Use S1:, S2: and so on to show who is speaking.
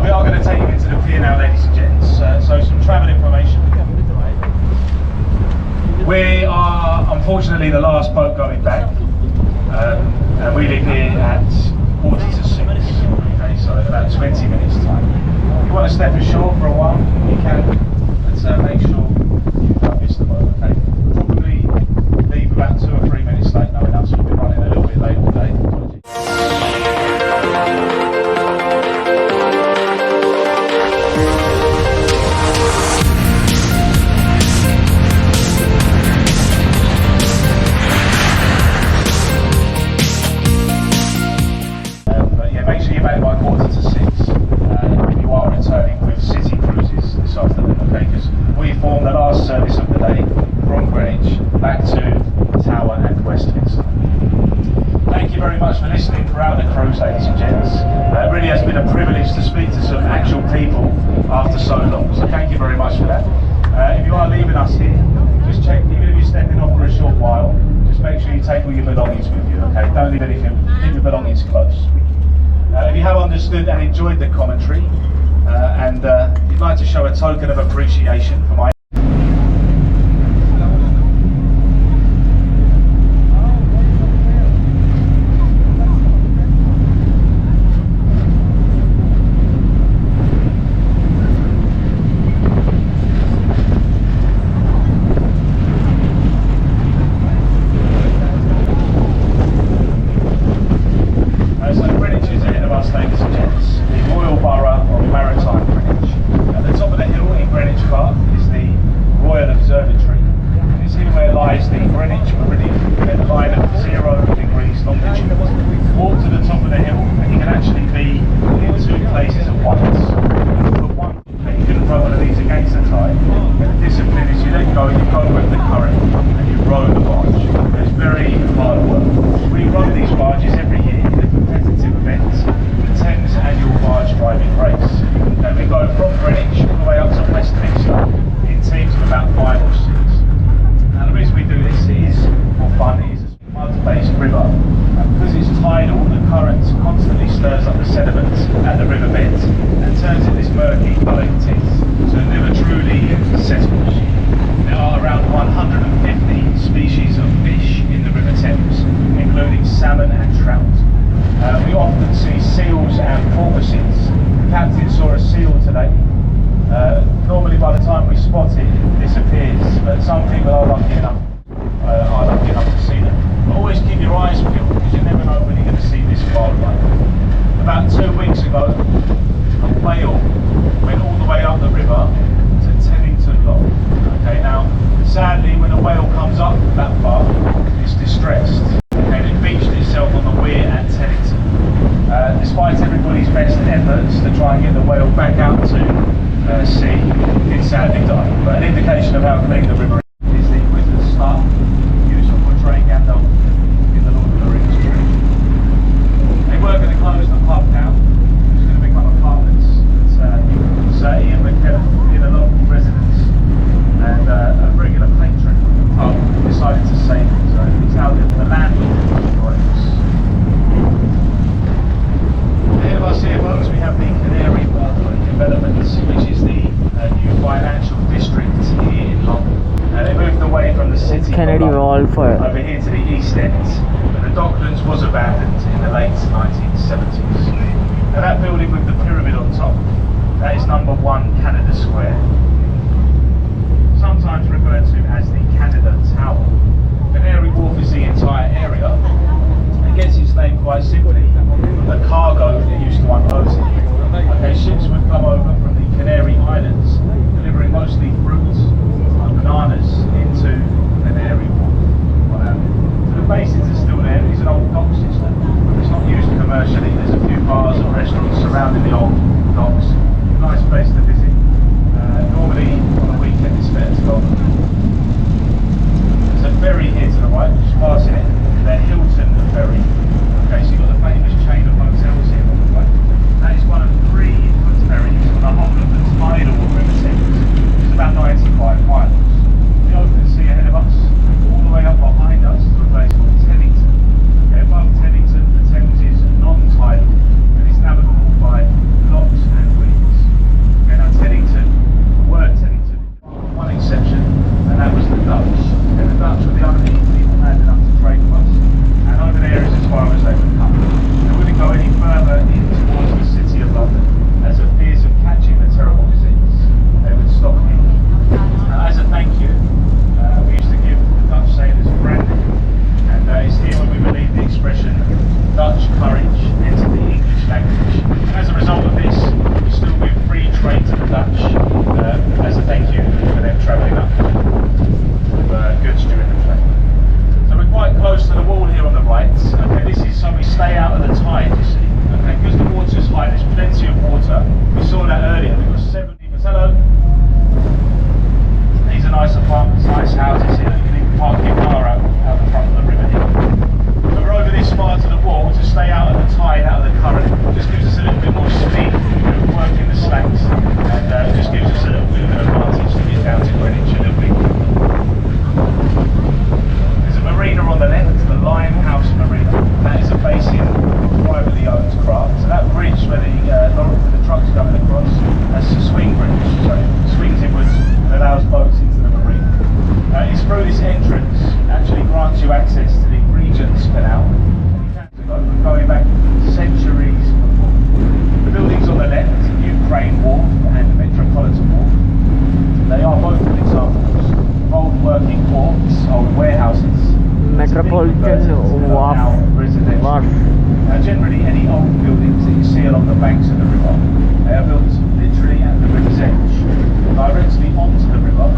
S1: we are going to take you into the pier now, ladies and gents. So some travel information. We are unfortunately the last boat going back, and we leave here at 6:40. Okay, so in about 20 minutes time. If you want to step ashore for a while, you can. But make sure you don't miss the boat. Okay, we'll probably leave about 2 or 3 minutes late, knowing us. We'll be running a little bit late all day. Make sure you're back by 6:45 if you are returning with city cruises this afternoon, okay? Because we form the last service of the day from Greenwich back to Tower and Westminster. Thank you very much for listening throughout the cruise, ladies and gents. It really has been a privilege to speak to some actual people after so long, so thank you very much for that. If you are leaving us here, just check, even if you're stepping off for a short while, just make sure you take all your belongings with you, okay? Don't leave anything, keep your belongings close. If you have understood and enjoyed the commentary, and you'd like to show a token of appreciation for my ladies and gents, the Royal Borough of Maritime Greenwich. At the top of the hill in Greenwich Park is the Royal Observatory. And it's here where lies the Greenwich Meridian, at the line of 0 degrees longitude. Walk to the top of the hill and you can actually be in 2 places at once. But one, you can throw one of these against the tide. And the discipline is you let go, you go with the current and you row the barge. It's very hard work. We row these barges every year in a competitive event. Thames annual barge driving race. And we go from Greenwich all the way up to Westminster in teams of about 5 or 6. Now the reason we do this is for fun. It is a mud-based river, and because it's tidal, the current constantly stirs up the sediments at the riverbed and turns it this murky coloured tint, so it never truly settles. There are around 150 species of fish in the River Thames, including salmon and trout. We often see seals and porpoises. The captain saw a seal today. Normally by the time we spot it, it disappears, but some people are lucky enough to see them. But always keep your eyes peeled, because you never know when you're going to see this wildlife. About 2 weeks ago, a whale went all the way up the river to Teddington Lock. Okay, now sadly when a whale comes up that far, it's distressed. And it beached itself on the weir at Teddington. Despite everybody's best efforts to try and get the whale back out to sea, it sadly died. But an indication of how clean the river is the wizard's staff used for portraying Gandalf in the Lord of the Rings tree. They were going to close the pub down, which is going to become apartments. Sir Ian McKenna, in a local residence, and a regular patron of the pub decided to save it. So it's now the landlord of the place. Ahead of us here, folks, we have the Canary Wharf developments, which is the new financial district here in London. They moved away from the city
S2: Canary Wharf
S1: over here to the East End, but the Docklands was abandoned in the late 1970s. Now that building with the pyramid on top, that is number 1 Canada Square, sometimes referred to as the Canada Tower. Canary Wharf is the entire area. It gets its name quite simply from the cargo that used to unload it. Okay, ships would come over from the Canary Islands, delivering mostly fruits and bananas into Canary Wharf. So the basins are still there. It's an old dock system. It's not used commercially. There's a few bars and restaurants surrounding the old
S2: Metropolitan Wharf.
S1: Generally, any old buildings that you see along the banks of the river, they are built literally at the river's edge, directly onto the river.